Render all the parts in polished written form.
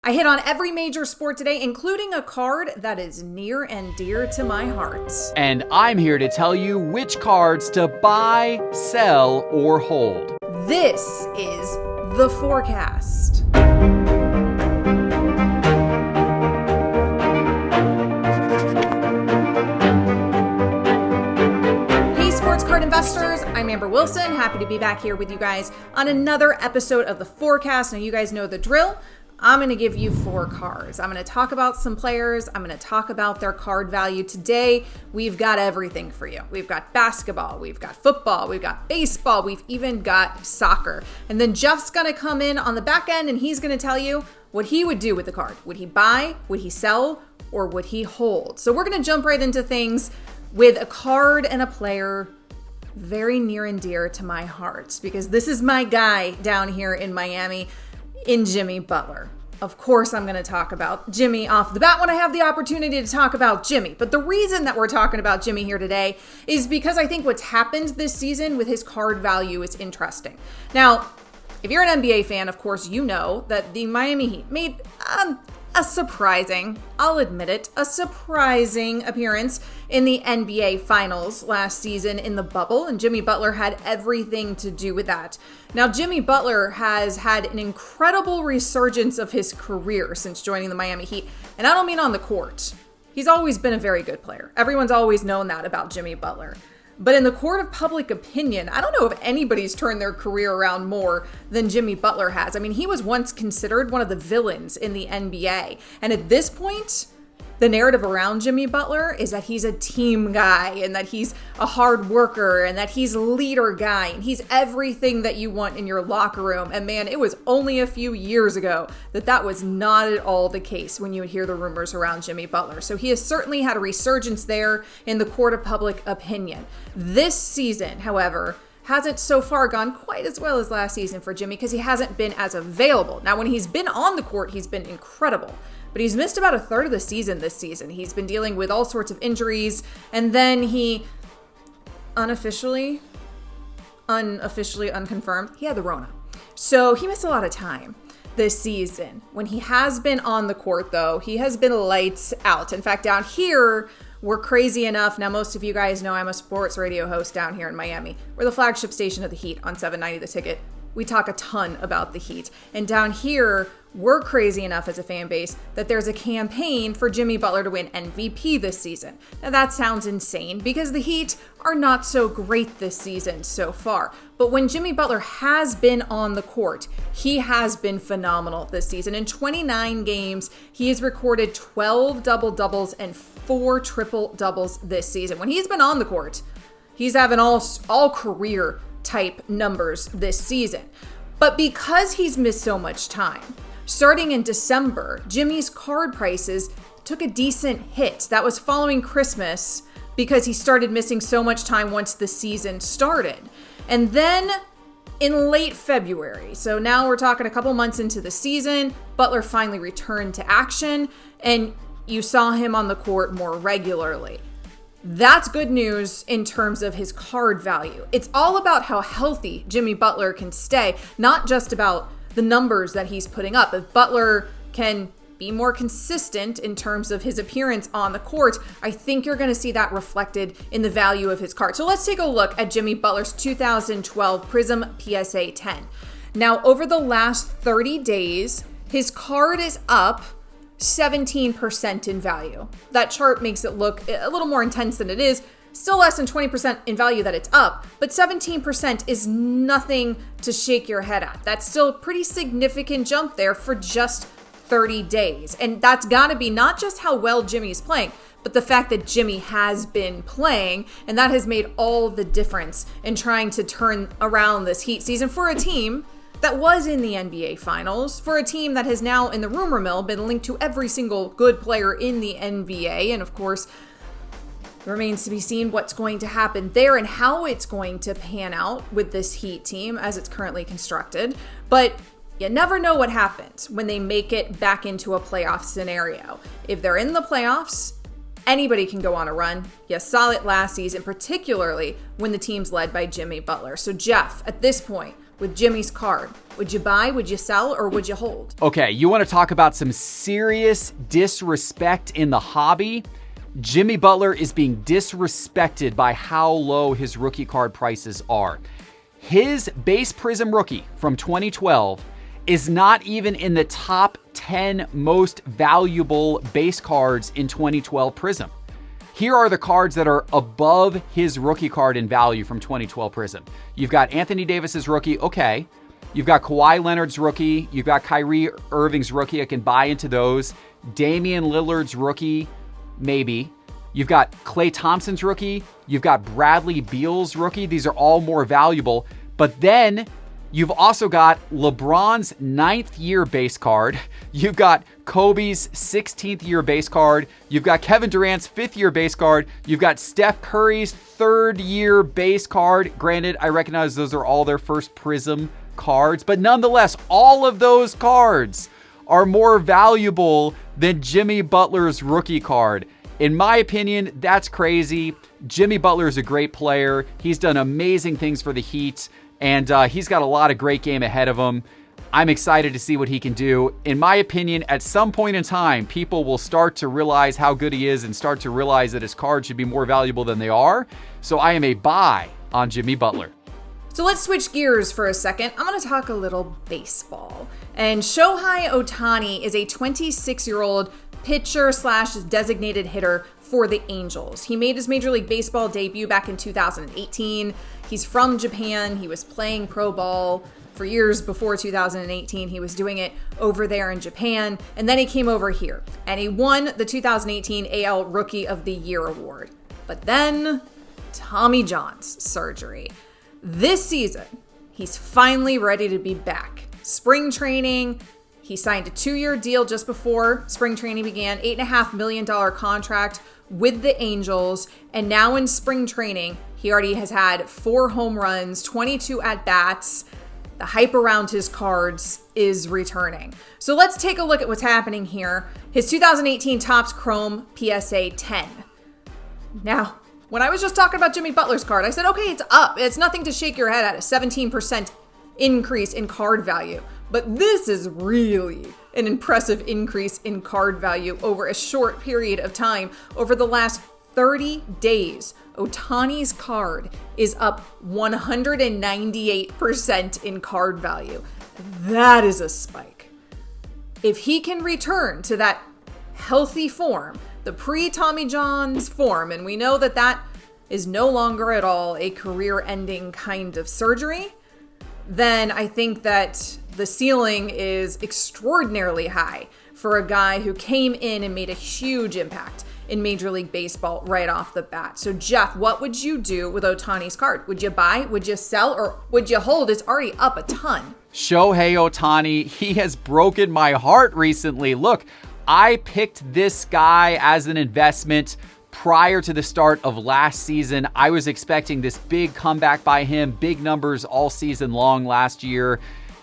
I hit on every major sport today, including a card that is near and dear to my heart. And I'm here to tell you which cards to buy, sell, or hold. This is The Forecast. Hey sports card investors, I'm Amber Wilson, happy to be back here with you guys on another episode of The Forecast. Now you guys know the drill. I'm going to give you 4 cards. I'm going to talk about some players. I'm going to talk about their card value. Today, we've got everything for you. We've got basketball, we've got football, we've got baseball, we've even got soccer. And then Jeff's going to come in on the back end and he's going to tell you what he would do with the card. Would he buy, would he sell, or would he hold? So we're going to jump right into things with a card and a player very near and dear to my heart, because this is my guy down here in Miami, in Jimmy Butler. Of course, I'm going to talk about Jimmy off the bat when I have the opportunity to talk about Jimmy. But the reason that we're talking about Jimmy here today is because I think what's happened this season with his card value is interesting. Now, if you're an NBA fan, of course, you know that the Miami Heat made a surprising, I'll admit it, a surprising appearance in the NBA Finals last season in the bubble, and Jimmy Butler had everything to do with that. Now, Jimmy Butler has had an incredible resurgence of his career since joining the Miami Heat, and I don't mean on the court. He's always been a very good player. Everyone's always known that about Jimmy Butler. But in the court of public opinion, I don't know if anybody's turned their career around more than Jimmy Butler has. I mean, he was once considered one of the villains in the NBA. And at this point, the narrative around Jimmy Butler is that he's a team guy and that he's a hard worker and that he's a leader guy and he's everything that you want in your locker room. And man, it was only a few years ago that was not at all the case when you would hear the rumors around Jimmy Butler. So he has certainly had a resurgence there in the court of public opinion. This season, however, hasn't so far gone quite as well as last season for Jimmy because he hasn't been as available. Now, when he's been on the court, he's been incredible. But he's missed about a third of the season this season. He's been dealing with all sorts of injuries. And then he unconfirmed, he had the Rona. So he missed a lot of time this season. When he has been on the court, though, he has been lights out. In fact, down here, we're crazy enough. Now, most of you guys know I'm a sports radio host down here in Miami. We're the flagship station of the Heat on 790 The Ticket. We talk a ton about the Heat. And down here, we're crazy enough as a fan base that there's a campaign for Jimmy Butler to win MVP this season. Now that sounds insane because the Heat are not so great this season so far. But when Jimmy Butler has been on the court, he has been phenomenal this season. In 29 games, he has recorded 12 double-doubles and 4 triple-doubles this season. When he's been on the court, he's having all career type numbers this season. But because he's missed so much time, starting in December, Jimmy's card prices took a decent hit. That was following Christmas because he started missing so much time once the season started. And then in late February, so now we're talking a couple months into the season, Butler finally returned to action and you saw him on the court more regularly. That's good news in terms of his card value. It's all about how healthy Jimmy Butler can stay, not just about the numbers that he's putting up. If Butler can be more consistent in terms of his appearance on the court, I think you're going to see that reflected in the value of his card. So let's take a look at Jimmy Butler's 2012 Prism PSA 10. Now, over the last 30 days, his card is up 17% in value. That chart makes it look a little more intense than it is. Still less than 20% in value that it's up, but 17% is nothing to shake your head at. That's still a pretty significant jump there for just 30 days. And that's got to be not just how well Jimmy's playing, but the fact that Jimmy has been playing, and that has made all the difference in trying to turn around this Heat season for a team that was in the NBA Finals, for a team that has now, in the rumor mill, been linked to every single good player in the NBA. And of course, it remains to be seen what's going to happen there and how it's going to pan out with this Heat team as it's currently constructed. But you never know what happens when they make it back into a playoff scenario. If they're in the playoffs, anybody can go on a run. You saw it last season, particularly when the team's led by Jimmy Butler. So Jeff, at this point, with Jimmy's card? Would you buy, would you sell, or would you hold? Okay, you want to talk about some serious disrespect in the hobby? Jimmy Butler is being disrespected by how low his rookie card prices are. His base Prism rookie from 2012 is not even in the top 10 most valuable base cards in 2012 Prism. Here are the cards that are above his rookie card in value from 2012 Prism. You've got Anthony Davis's rookie, okay. You've got Kawhi Leonard's rookie. You've got Kyrie Irving's rookie. I can buy into those. Damian Lillard's rookie, maybe. You've got Klay Thompson's rookie. You've got Bradley Beal's rookie. These are all more valuable. But then you've also got LeBron's 9th year base card. You've got Kobe's 16th year base card. You've got Kevin Durant's 5th year base card. You've got Steph Curry's 3rd year base card. Granted, I recognize those are all their first Prism cards, but nonetheless, all of those cards are more valuable than Jimmy Butler's rookie card. In my opinion, that's crazy. Jimmy Butler is a great player. He's done amazing things for the Heat, and he's got a lot of great game ahead of him. I'm excited to see what he can do. In my opinion, at some point in time, people will start to realize how good he is and start to realize that his cards should be more valuable than they are. So I am a buy on Jimmy Butler. So let's switch gears for a second. I'm going to talk a little baseball. And Shohei Ohtani is a 26-year-old pitcher / designated hitter for the Angels. He made his Major League Baseball debut back in 2018. He's from Japan. He was playing pro ball for years before 2018. He was doing it over there in Japan. And then he came over here and he won the 2018 AL Rookie of the Year award. But then Tommy John's surgery. This season, he's finally ready to be back. Spring training, he signed a 2-year deal just before spring training began, $8.5 million contract with the Angels. And now in spring training, he already has had 4 home runs, 22 at-bats. The hype around his cards is returning. So let's take a look at what's happening here. His 2018 Topps Chrome PSA 10. Now, when I was just talking about Jimmy Butler's card, I said, okay, it's up. It's nothing to shake your head at, a 17% increase in card value. But this is really an impressive increase in card value over a short period of time. Over the last 30 days, Ohtani's card is up 198% in card value. That is a spike. If he can return to that healthy form, the pre-Tommy John's form, and we know that that is no longer at all a career-ending kind of surgery, then I think that the ceiling is extraordinarily high for a guy who came in and made a huge impact in Major League Baseball right off the bat. So Jeff, what would you do with Ohtani's card? Would you buy, would you sell, or would you hold? It's already up a ton. Shohei Ohtani, he has broken my heart recently. Look, I picked this guy as an investment prior to the start of last season. I was expecting this big comeback by him, big numbers all season long last year.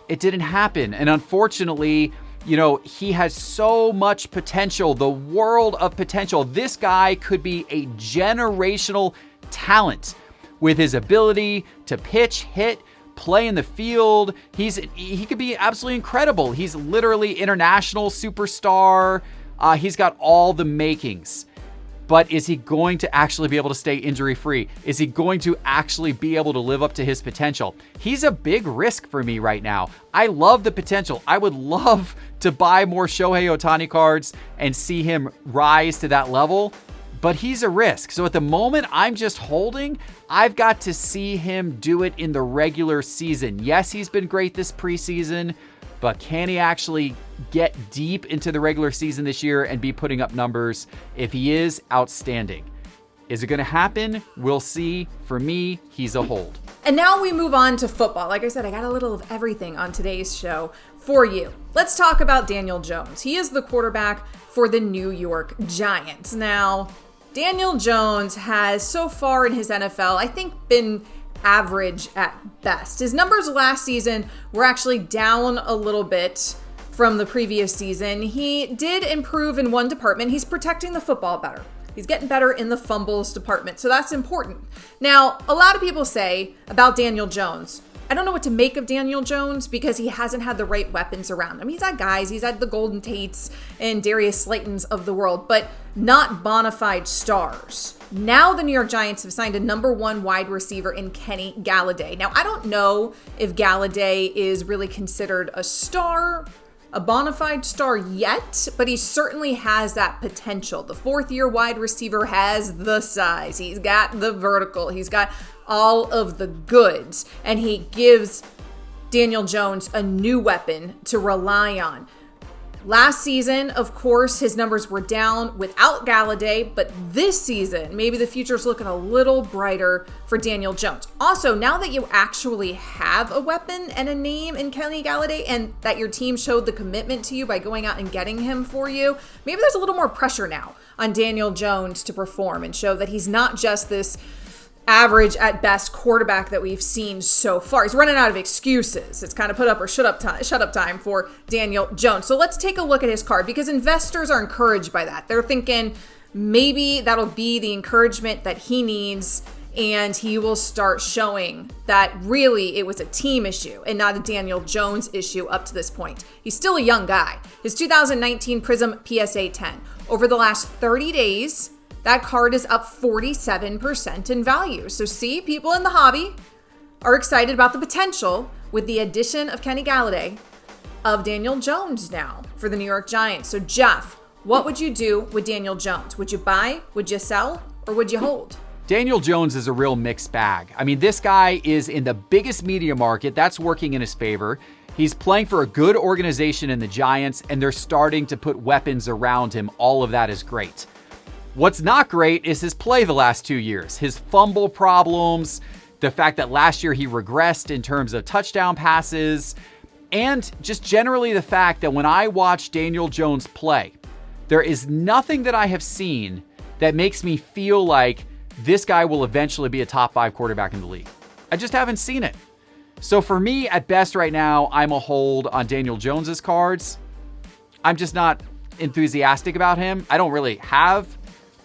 It didn't happen. And unfortunately, he has so much potential, the world of potential. This guy could be a generational talent with his ability to pitch, hit, play in the field. He could be absolutely incredible. He's literally international superstar. He's got all the makings. But is he going to actually be able to stay injury-free? Is he going to actually be able to live up to his potential? He's a big risk for me right now. I love the potential. I would love to buy more Shohei Ohtani cards and see him rise to that level, but he's a risk. So at the moment, I'm just holding. I've got to see him do it in the regular season. Yes, he's been great this preseason, but can he actually get deep into the regular season this year and be putting up numbers? If he is, outstanding. Is it going to happen? We'll see. For me, he's a hold. And now we move on to football. Like I said, I got a little of everything on today's show for you. Let's talk about Daniel Jones. He is the quarterback for the New York Giants. Now, Daniel Jones has so far in his NFL, I think, been average at best. His numbers last season were actually down a little bit from the previous season. He did improve in one department. He's protecting the football better. He's getting better in the fumbles department. So that's important. Now, a lot of people say about Daniel Jones, I don't know what to make of Daniel Jones because he hasn't had the right weapons around him. He's had guys, he's had the Golden Tates and Darius Slaytons of the world, but not bona fide stars. Now the New York Giants have signed a number 1 wide receiver in Kenny Galladay. Now, I don't know if Galladay is really considered a star, a bona fide star yet, but he certainly has that potential. The 4th-year wide receiver has the size. He's got the vertical. He's got all of the goods, and he gives Daniel Jones a new weapon to rely on. Last season, of course, his numbers were down without Galladay, but this season, maybe the future's looking a little brighter for Daniel Jones. Also, now that you actually have a weapon and a name in Kenny Galladay, and that your team showed the commitment to you by going out and getting him for you, maybe there's a little more pressure now on Daniel Jones to perform and show that he's not just this average at best quarterback that we've seen so far. He's running out of excuses. It's kind of put up or shut up time for Daniel Jones. So let's take a look at his card because investors are encouraged by that. They're thinking maybe that'll be the encouragement that he needs and he will start showing that really it was a team issue and not a Daniel Jones issue up to this point. He's still a young guy. His 2019 Prism PSA 10. Over the last 30 days, that card is up 47% in value. So see, people in the hobby are excited about the potential with the addition of Kenny Galladay of Daniel Jones now for the New York Giants. So Jeff, what would you do with Daniel Jones? Would you buy, would you sell, or would you hold? Daniel Jones is a real mixed bag. I mean, this guy is in the biggest media market. That's working in his favor. He's playing for a good organization in the Giants, and they're starting to put weapons around him. All of that is great. What's not great is his play the last 2 years. His fumble problems, the fact that last year he regressed in terms of touchdown passes, and just generally the fact that when I watch Daniel Jones play, there is nothing that I have seen that makes me feel like this guy will eventually be a top 5 quarterback in the league. I just haven't seen it. So for me, at best right now, I'm a hold on Daniel Jones's cards. I'm just not enthusiastic about him. I don't really have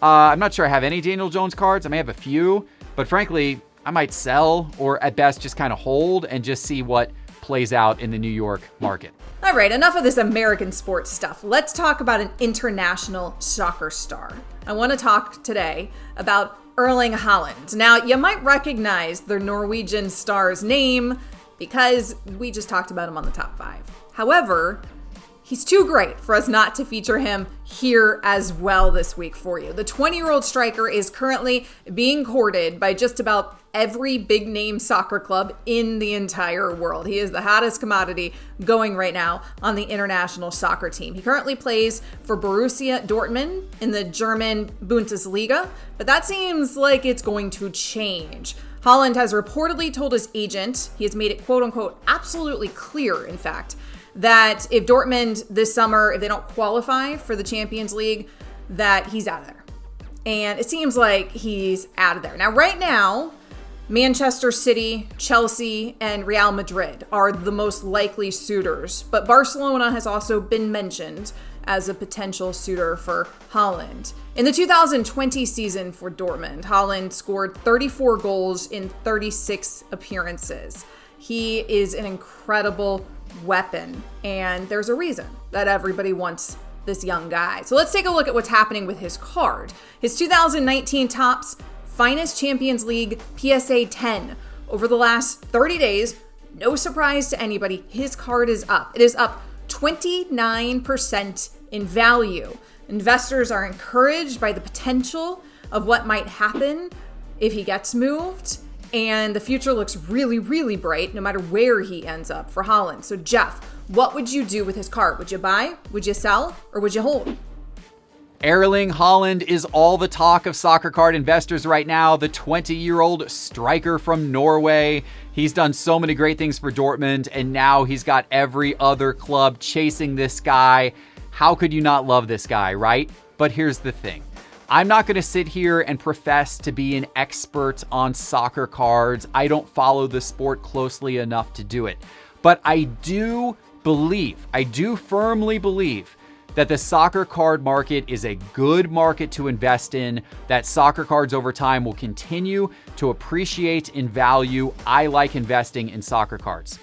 I'm not sure I have any Daniel Jones cards. I may have a few, but frankly, I might sell or at best just kind of hold and just see what plays out in the New York market. All right, enough of this American sports stuff. Let's talk about an international soccer star. I want to talk today about Erling Haaland. Now, you might recognize the Norwegian star's name because we just talked about him on the top 5. However, he's too great for us not to feature him here as well this week for you. The 20-year-old striker is currently being courted by just about every big name soccer club in the entire world. He is the hottest commodity going right now on the international soccer team. He currently plays for Borussia Dortmund in the German Bundesliga, but that seems like it's going to change. Haaland has reportedly told his agent, he has made it quote unquote absolutely clear, in fact, that if Dortmund this summer, if they don't qualify for the Champions League, that he's out of there. And it seems like he's out of there. Now, right now, Manchester City, Chelsea, and Real Madrid are the most likely suitors, but Barcelona has also been mentioned as a potential suitor for Haaland. In the 2020 season for Dortmund, Haaland scored 34 goals in 36 appearances. He is an incredible weapon, and there's a reason that everybody wants this young guy. So let's take a look at what's happening with his card. His 2019 Topps Finest Champions League PSA 10. Over the last 30 days, no surprise to anybody, his card is up. It is up 29% in value. Investors are encouraged by the potential of what might happen if he gets moved. And the future looks really, really bright no matter where he ends up for Haaland. So Jeff, what would you do with his card? Would you buy, would you sell, or would you hold? Erling Haaland is all the talk of soccer card investors right now. The 20-year-old striker from Norway. He's done so many great things for Dortmund, and now he's got every other club chasing this guy. How could you not love this guy, right? But here's the thing. I'm not going to sit here and profess to be an expert on soccer cards. I don't follow the sport closely enough to do it. But I do firmly believe that the soccer card market is a good market to invest in, that soccer cards over time will continue to appreciate in value. I like investing in soccer cards.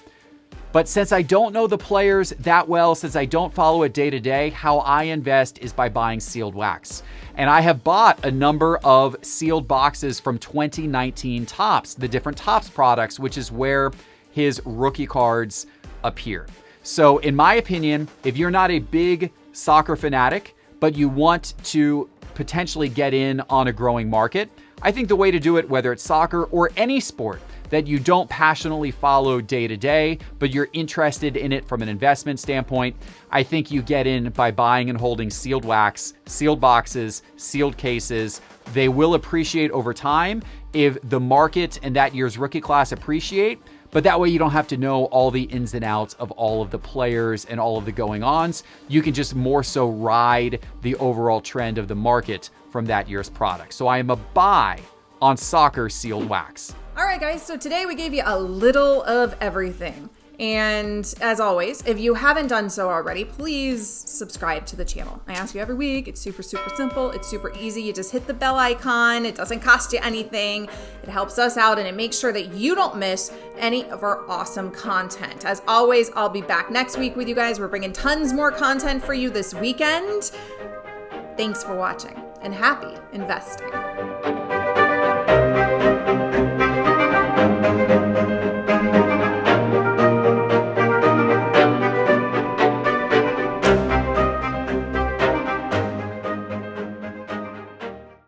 But since I don't know the players that well, since I don't follow it day to day, how I invest is by buying sealed wax. And I have bought a number of sealed boxes from 2019 Topps, the different Topps products, which is where his rookie cards appear. So in my opinion, if you're not a big soccer fanatic, but you want to potentially get in on a growing market, I think the way to do it, whether it's soccer or any sport that you don't passionately follow day to day, but you're interested in it from an investment standpoint, I think you get in by buying and holding sealed wax, sealed boxes, sealed cases. They will appreciate over time if the market and that year's rookie class appreciate. But that way you don't have to know all the ins and outs of all of the players and all of the going-ons. You can just more so ride the overall trend of the market from that year's product. So I am a buy on soccer sealed wax. All right, guys, so today we gave you a little of everything. And as always, if you haven't done so already, please subscribe to the channel. I ask you every week. It's super, super simple. It's super easy. You just hit the bell icon. It doesn't cost you anything. It helps us out and it makes sure that you don't miss any of our awesome content. As always, I'll be back next week with you guys. We're bringing tons more content for you this weekend. Thanks for watching and happy investing.